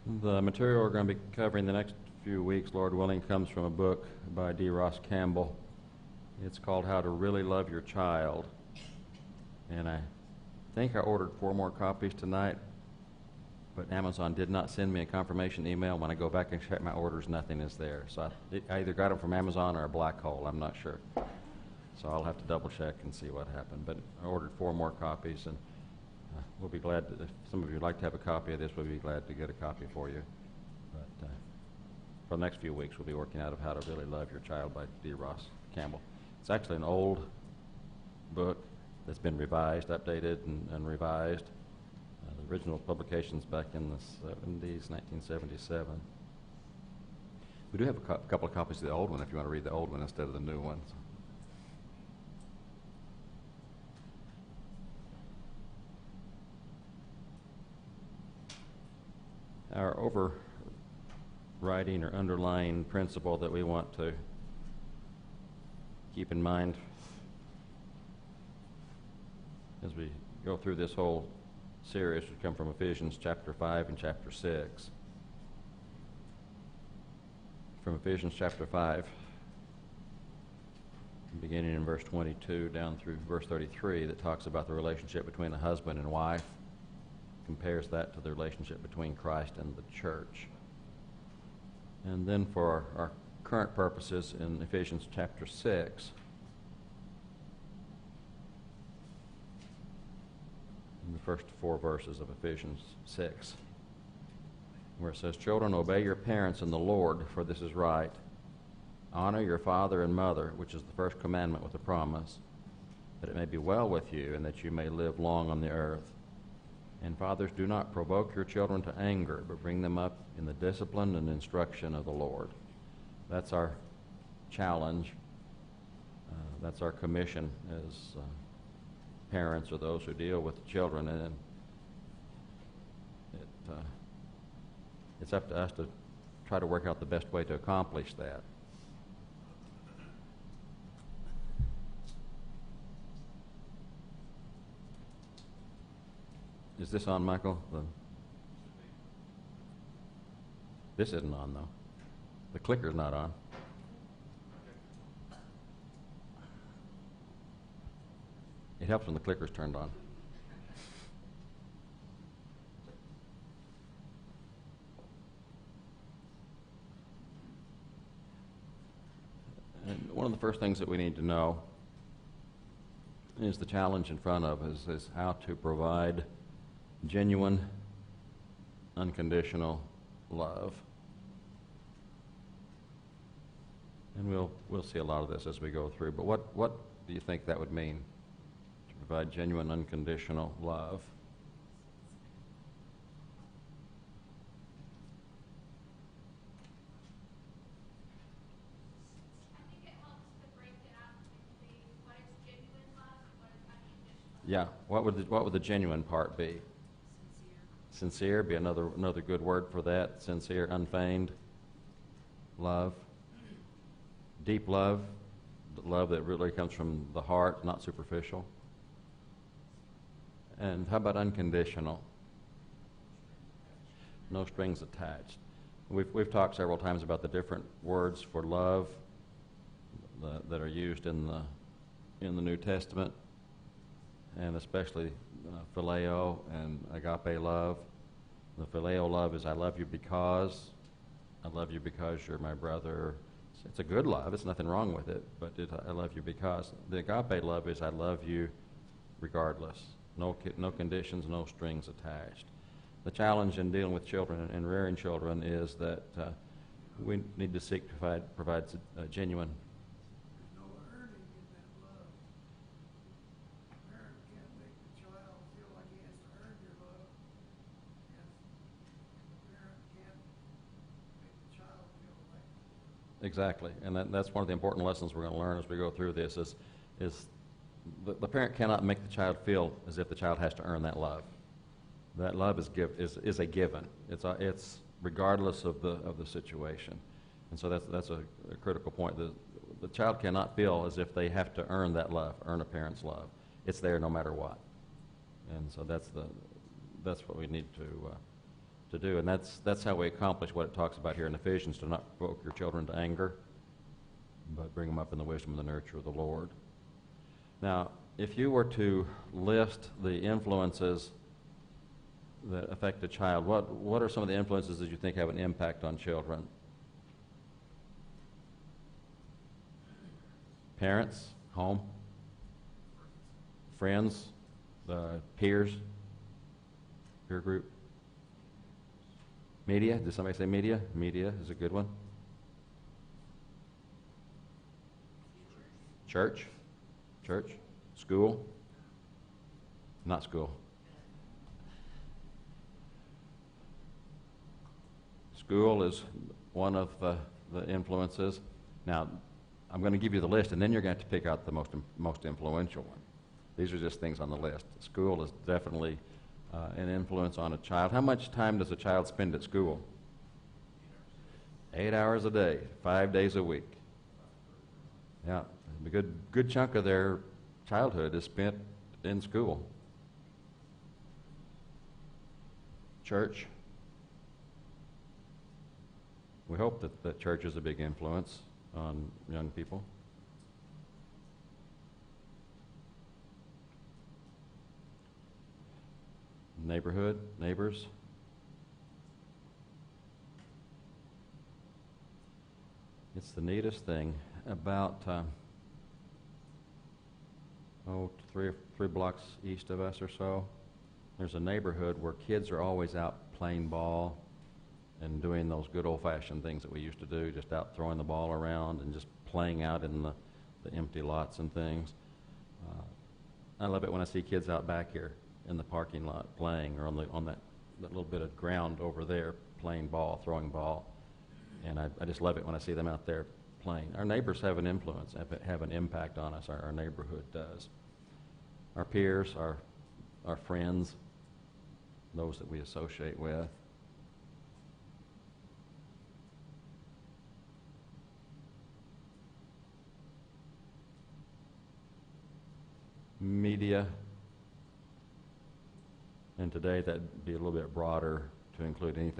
The material we're going to be covering the next few weeks, Lord willing, comes from a book by D. Ross Campbell. It's called How to Really Love Your Child. And I think I ordered 4 more copies tonight, but Amazon did not send me a confirmation email. When I go back and check my orders, nothing is there. So I either got them from Amazon or a black hole. I'm not sure. So I'll have to double check and see what happened. But I ordered 4 more copies, and we'll be glad to, if some of you would like to have a copy of this, we'll be glad to get a copy for you. But for the next few weeks, we'll be working out of How to Really Love Your Child by D. Ross Campbell. It's actually an old book that's been revised, updated, and revised. The original publication's back in the 70s, 1977. We do have a couple of copies of the old one if you want to read the old one instead of the new one. Our overriding or underlying principle that we want to keep in mind as we go through this whole series would come from Ephesians chapter 5 and chapter 6. From Ephesians chapter 5, beginning in verse 22 down through verse 33, that talks about the relationship between a husband and wife, compares that to the relationship between Christ and the church. And then for our current purposes in Ephesians chapter 6, in the first 4 verses of Ephesians 6, where it says, "Children, obey your parents in the Lord, for this is right. Honor your father and mother, which is the first commandment with a promise, that it may be well with you and that you may live long on the earth. And fathers, do not provoke your children to anger, but bring them up in the discipline and instruction of the Lord." That's our challenge. That's our commission as parents or those who deal with the children. And it's up to us to try to work out the best way to accomplish that. Is this on, Michael? This isn't on, though. The clicker's not on. It helps when the clicker's turned on. And one of the first things that we need to know is the challenge in front of us is how to provide genuine, unconditional love. And we'll see a lot of this as we go through. But what do you think that would mean, to provide genuine, unconditional love? I think it helps to break it out into what is genuine love and what is unconditional. Yeah. What would the genuine part be? Sincere be another good word for that. Sincere, unfeigned love. Deep love, love that really comes from the heart, not superficial. And how about unconditional? No strings attached. We've talked several times about the different words for love that are used in the New Testament, and especially phileo and agape love. The phileo love is I love you because you're my brother. It's a good love. It's nothing wrong with it, but I love you because. The agape love is I love you regardless. No conditions, no strings attached. The challenge in dealing with children and rearing children is that we need to seek to provide genuine. There's no earning in that love. A parent can't make the child feel like he has to earn your love. And the parent can't make the child feel like. Exactly, and that's one of the important lessons we're going to learn as we go through this is the parent cannot make the child feel as if the child has to earn that love. That love is a given. It's regardless of the situation, and so that's a critical point. The child cannot feel as if they have to earn that love, earn a parent's love. It's there no matter what, and so that's what we need to to do. And that's how we accomplish what it talks about here in Ephesians, to not provoke your children to anger, but bring them up in the wisdom and the nurture of the Lord. Now, if you were to list the influences that affect a child, what are some of the influences that you think have an impact on children? Parents, home, friends, peers, peer group. Media, did somebody say media? Media is a good one. Church, school, not school. School is one of the influences. Now, I'm going to give you the list, and then you're going to have to pick out the most influential one. These are just things on the list. School is definitely an influence on a child. How much time does a child spend at school? 8 hours a day, 5 days a week. Yeah, a good chunk of their childhood is spent in school. Church. We hope that church is a big influence on young people. Neighborhood, neighbors. It's the neatest thing. About three blocks east of us or so, there's a neighborhood where kids are always out playing ball and doing those good old-fashioned things that we used to do, just out throwing the ball around and just playing out in the empty lots and things. I love it when I see kids out back here in the parking lot playing, or on that little bit of ground over there playing ball, throwing ball. And I just love it when I see them out there playing. Our neighbors have an influence, have an impact on us. Our neighborhood does. Our peers, our friends, those that we associate with. Media, and today that'd be a little bit broader to include any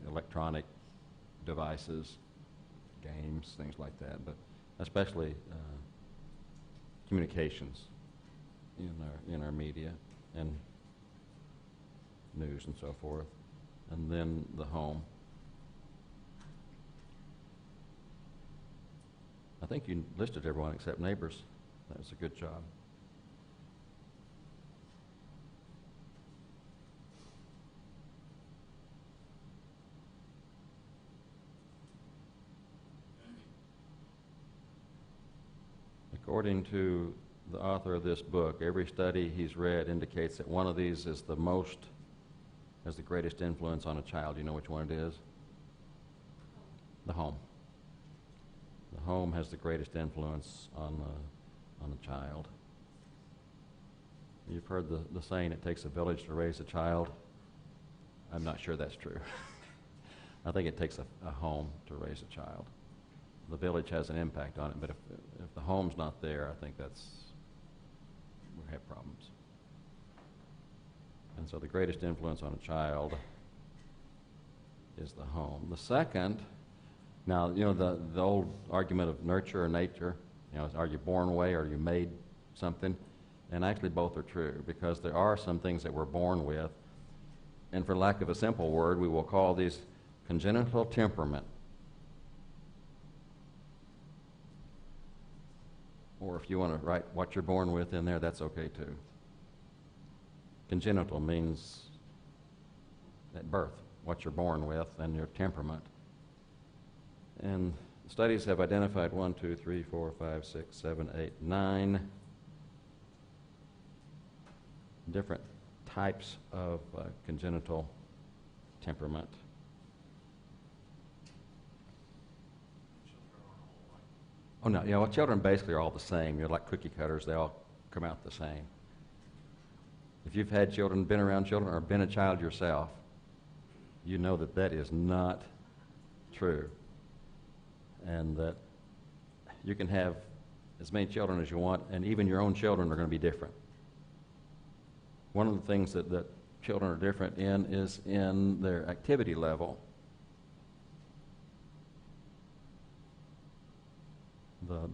electronic devices, games, things like that, but especially communications in our media and news and so forth, and then the home. I think you listed everyone except neighbors. That was a good job. According to the author of this book, every study he's read indicates that one of these has the greatest influence on a child. You know which one it is? The home. The home has the greatest influence on a child. You've heard the saying, it takes a village to raise a child. I'm not sure that's true. I think it takes a home to raise a child. The village has an impact on it, but if the home's not there, I think we have problems. And so the greatest influence on a child is the home. The second, now, the old argument of nurture or nature, are you born away or are you made something? And actually both are true, because there are some things that we're born with, and for lack of a simple word, we will call these congenital temperament. Or if you want to write what you're born with in there, that's okay too. Congenital means at birth, what you're born with and your temperament. And studies have identified 1, 2, 3, 4, 5, 6, 7, 8, 9 different types of congenital temperament. Oh, no, children basically are all the same. You're like cookie cutters. They all come out the same. If you've had children, been around children, or been a child yourself, you know that is not true. And that you can have as many children as you want, and even your own children are going to be different. One of the things that children are different in is in their activity level.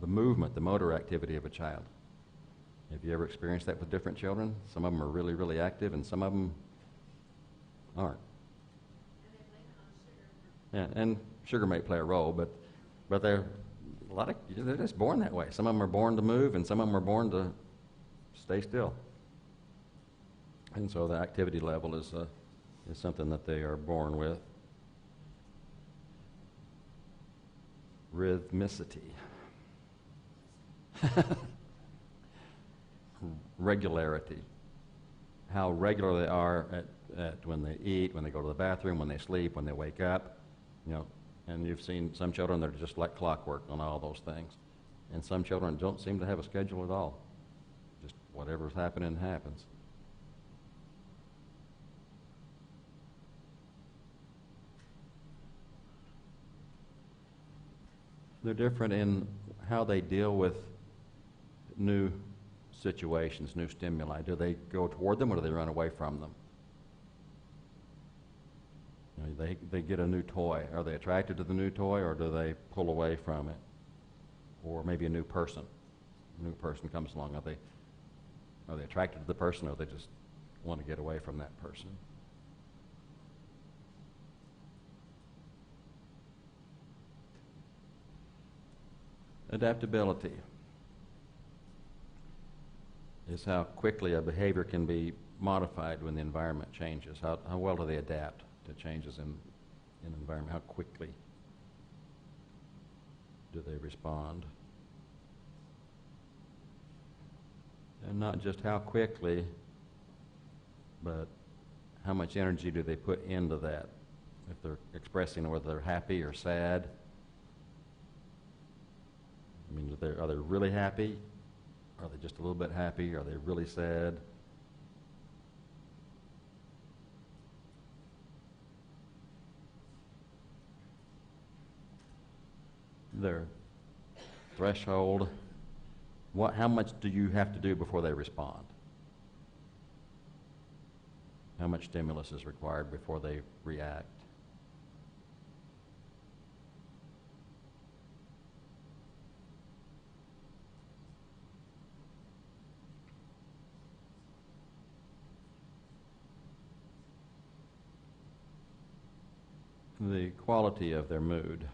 The movement, the motor activity of a child. Have you ever experienced that with different children? Some of them are really, really active, and some of them aren't. Yeah, and sugar may play a role, but they're just born that way. Some of them are born to move, and some of them are born to stay still. And so the activity level is something that they are born with. Rhythmicity. Regularity. How regular they are at when they eat, when they go to the bathroom, when they sleep, when they wake up. You know, and you've seen some children that are just like clockwork on all those things. And some children don't seem to have a schedule at all. Just whatever's happening happens. They're different in how they deal with new situations, new stimuli. Do they go toward them or do they run away from them? You know, they get a new toy. Are they attracted to the new toy or do they pull away from it? Or maybe a new person. A new person comes along. Are they attracted to the person or they just want to get away from that person? Adaptability is how quickly a behavior can be modified when the environment changes. How well do they adapt to changes in the environment? How quickly do they respond? And not just how quickly, but how much energy do they put into that? If they're expressing whether they're happy or sad. I mean, are they really happy? Are they just a little bit happy? Are they really sad? Their threshold. How much do you have to do before they respond? How much stimulus is required before they react? The quality of their mood.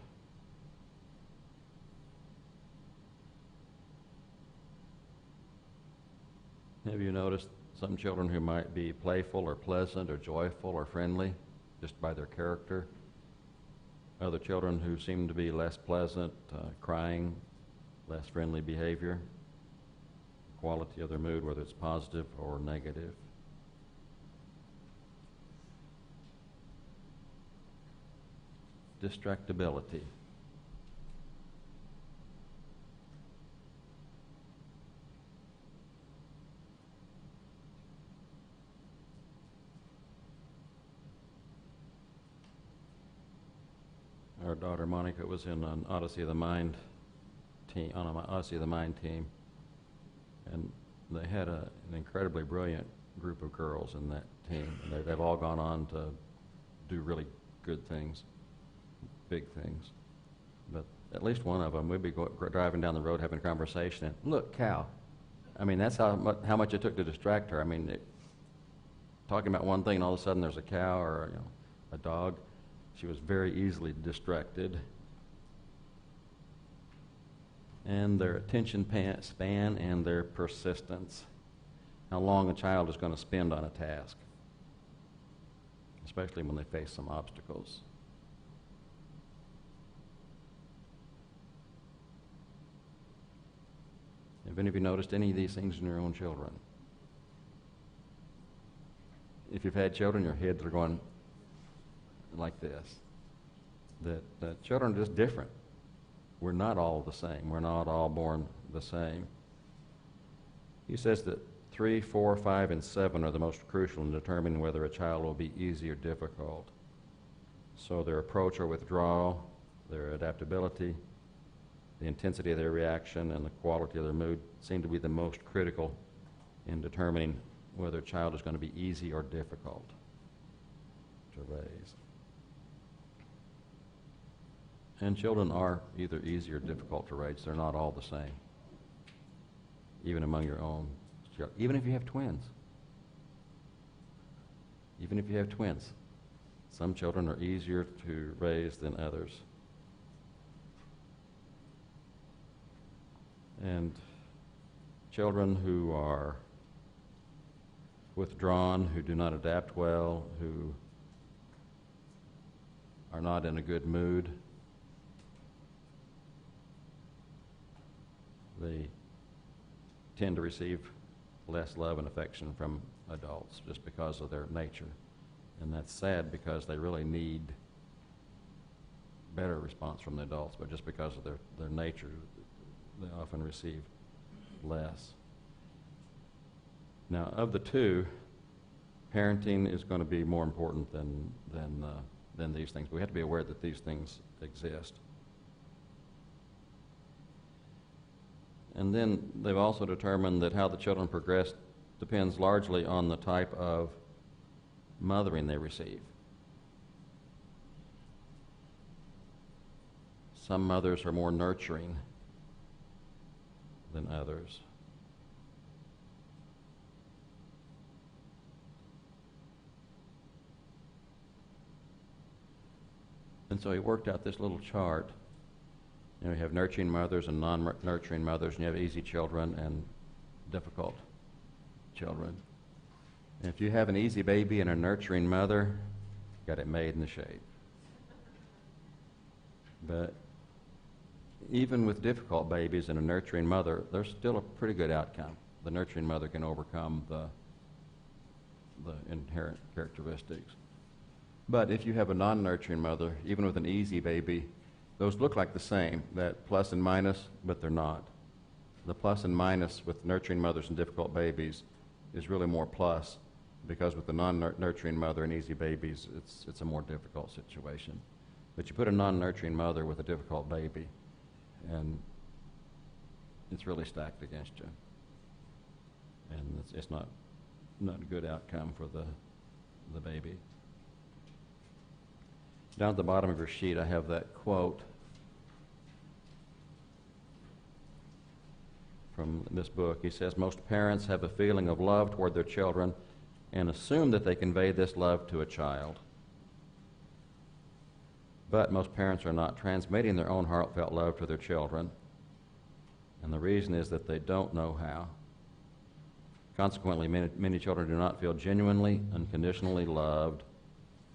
Have you noticed some children who might be playful or pleasant or joyful or friendly just by their character? Other children who seem to be less pleasant, crying, less friendly behavior? Quality of their mood, whether it's positive or negative. Distractibility. Our daughter Monica was in an Odyssey of the Mind team, on an Odyssey of the Mind team, and they had an incredibly brilliant group of girls in that team. And they've all gone on to do really good things, big things. But at least one of them, we'd be driving down the road having a conversation, and look, cow. I mean, that's how much it took to distract her. I mean, talking about one thing, and all of a sudden there's a cow or a dog. She was very easily distracted. And their attention span and their persistence. How long a child is going to spend on a task, especially when they face some obstacles. Have any of you noticed any of these things in your own children? If you've had children, your heads are going like this. That children are just different. We're not all the same. We're not all born the same. He says that 3, 4, 5, and 7 are the most crucial in determining whether a child will be easy or difficult. So their approach or withdrawal, their adaptability, the intensity of their reaction, and the quality of their mood seem to be the most critical in determining whether a child is going to be easy or difficult to raise. And children are either easy or difficult to raise. They're not all the same, even among your own children. Even if you have twins. Even if you have twins. Some children are easier to raise than others. And children who are withdrawn, who do not adapt well, who are not in a good mood, they tend to receive less love and affection from adults just because of their nature. And that's sad because they really need better response from the adults, but just because of their nature, they often receive less. Now, of the two, parenting is going to be more important than these things. We have to be aware that these things exist. And then they've also determined that how the children progress depends largely on the type of mothering they receive. Some mothers are more nurturing than others. And so he worked out this little chart. You have nurturing mothers and non-nurturing mothers, and you have easy children and difficult children. And if you have an easy baby and a nurturing mother, you got it made in the shade. But even with difficult babies and a nurturing mother, there's still a pretty good outcome. The nurturing mother can overcome the inherent characteristics. But if you have a non-nurturing mother, even with an easy baby, those look like the same, that plus and minus, but they're not. The plus and minus with nurturing mothers and difficult babies is really more plus, because with the non-nurturing mother and easy babies, it's a more difficult situation. But you put a non-nurturing mother with a difficult baby, and it's really stacked against you. And it's not a good outcome for the baby. Down at the bottom of your sheet, I have that quote from this book. He says, "Most parents have a feeling of love toward their children and assume that they convey this love to a child. But most parents are not transmitting their own heartfelt love to their children, and the reason is that they don't know how. Consequently, many children do not feel genuinely, unconditionally loved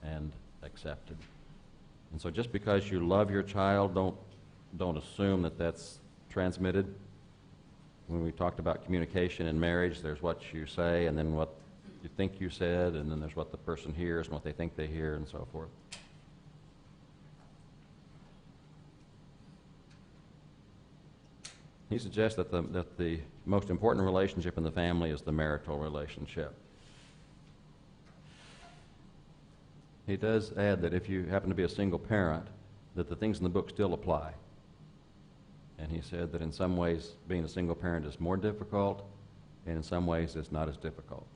and accepted." And so just because you love your child, don't assume that that's transmitted. When we talked about communication in marriage, there's what you say and then what you think you said, and then there's what the person hears and what they think they hear and so forth. He suggests that the most important relationship in the family is the marital relationship. He does add that if you happen to be a single parent, that the things in the book still apply. And he said that in some ways being a single parent is more difficult, and in some ways it's not as difficult.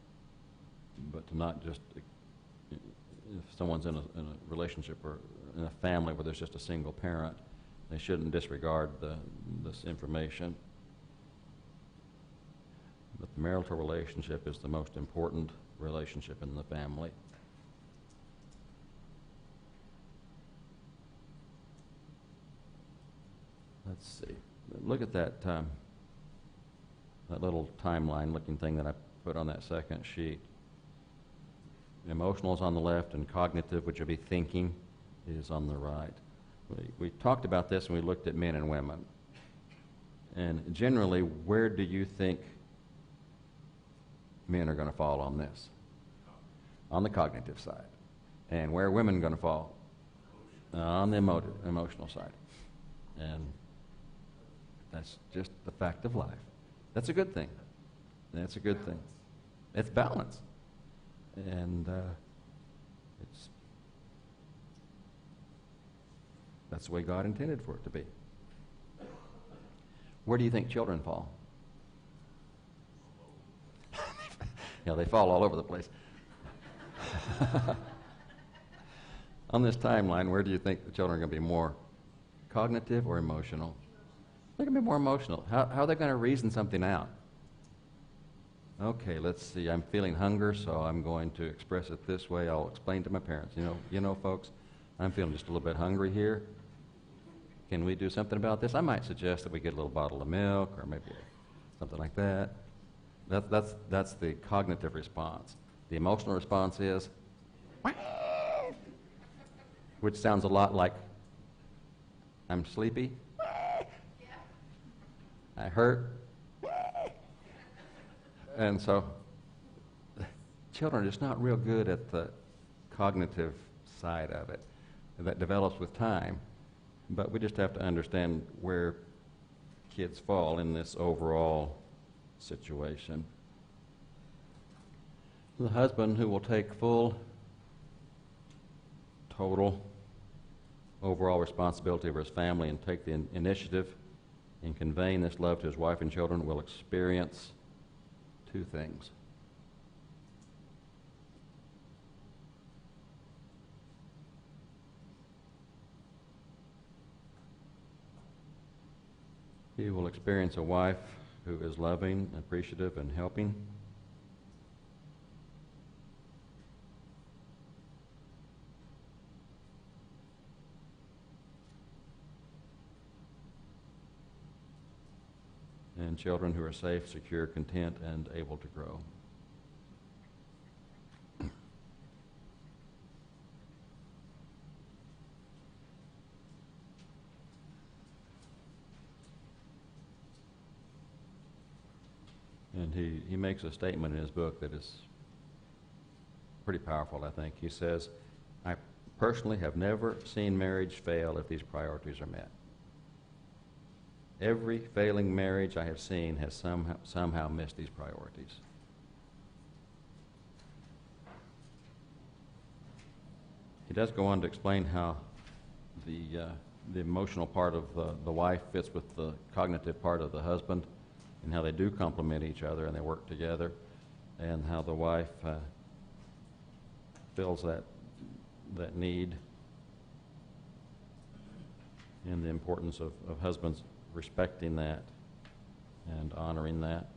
But to not just, if someone's in a relationship or in a family where there's just a single parent, they shouldn't disregard this information. But the marital relationship is the most important relationship in the family. Let's see. Look at that little timeline-looking thing that I put on that second sheet. Emotional is on the left, and cognitive, which would be thinking, is on the right. We talked about this when we looked at men and women. And generally, where do you think men are going to fall on this? On the cognitive side. And where are women going to fall? On the emotional side. And that's just the fact of life. That's a good thing. That's a good thing. It's balance. And that's the way God intended for it to be. Where do you think children fall? Yeah, they fall all over the place. On this timeline, where do you think the children are going to be more cognitive or emotional? They're going to be more emotional. How are they going to reason something out? Okay, let's see. I'm feeling hunger, so I'm going to express it this way. I'll explain to my parents. You know, folks, I'm feeling just a little bit hungry here. Can we do something about this? I might suggest that we get a little bottle of milk or maybe something like that. That's the cognitive response. The emotional response is, which sounds a lot like, I'm sleepy, I hurt. And so children are just not real good at the cognitive side of it. That develops with time. But we just have to understand where kids fall in this overall situation. The husband who will take full, total, overall responsibility of his family and take the initiative in conveying this love to his wife and children will experience two things. He will experience a wife who is loving, appreciative, and helping. And children who are safe, secure, content, and able to grow. And he makes a statement in his book that is pretty powerful, I think. He says, I personally have never seen marriage fail if these priorities are met. Every failing marriage I have seen has somehow missed these priorities. He does go on to explain how the emotional part of the wife fits with the cognitive part of the husband, and how they do complement each other and they work together, and how the wife fills that need, and the importance of husbands respecting that and honoring that.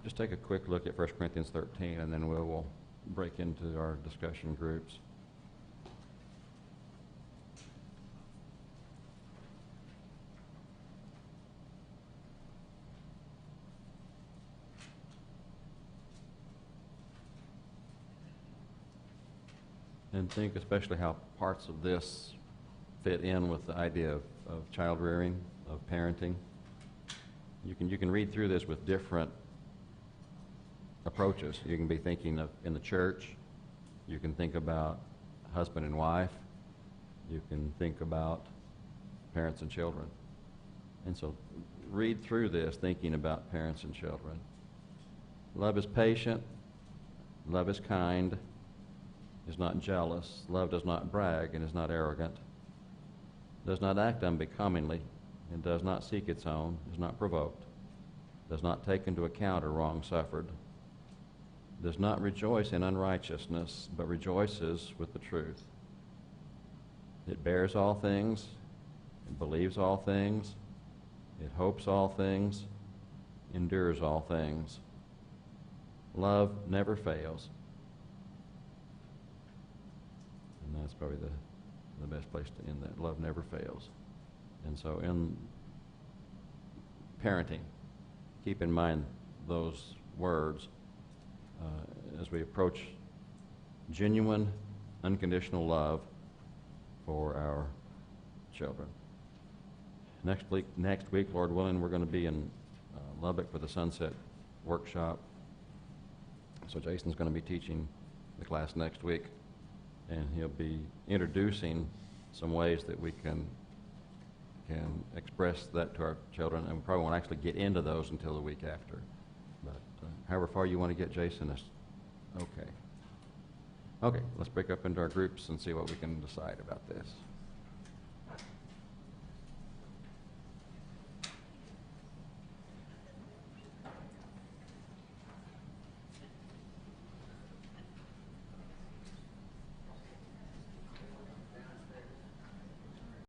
Just take a quick look at 1 Corinthians 13, and then we'll break into our discussion groups. And think especially how parts of this fit in with the idea of child rearing, of parenting. You can read through this with different approaches. You can be thinking of in the church. You can think about husband and wife. You can think about parents and children. And so read through this thinking about parents and children. Love is patient. Love is kind. Is not jealous. Love does not brag and is not arrogant. Does not act unbecomingly and does not seek its own. Is not provoked. Does not take into account a wrong suffered. Does not rejoice in unrighteousness, but rejoices with the truth. It bears all things. It believes all things. It hopes all things. Endures all things. Love never fails. And that's probably the best place to end that. Love never fails. And so in parenting, keep in mind those words as we approach genuine, unconditional love for our children. Next week, Lord willing, we're going to be in Lubbock for the Sunset Workshop. So Jason's going to be teaching the class next week, and he'll be introducing some ways that we can express that to our children, and we probably won't actually get into those until the week after. But however far you want to get, Jason, is okay. Okay, let's break up into our groups and see what we can decide about this.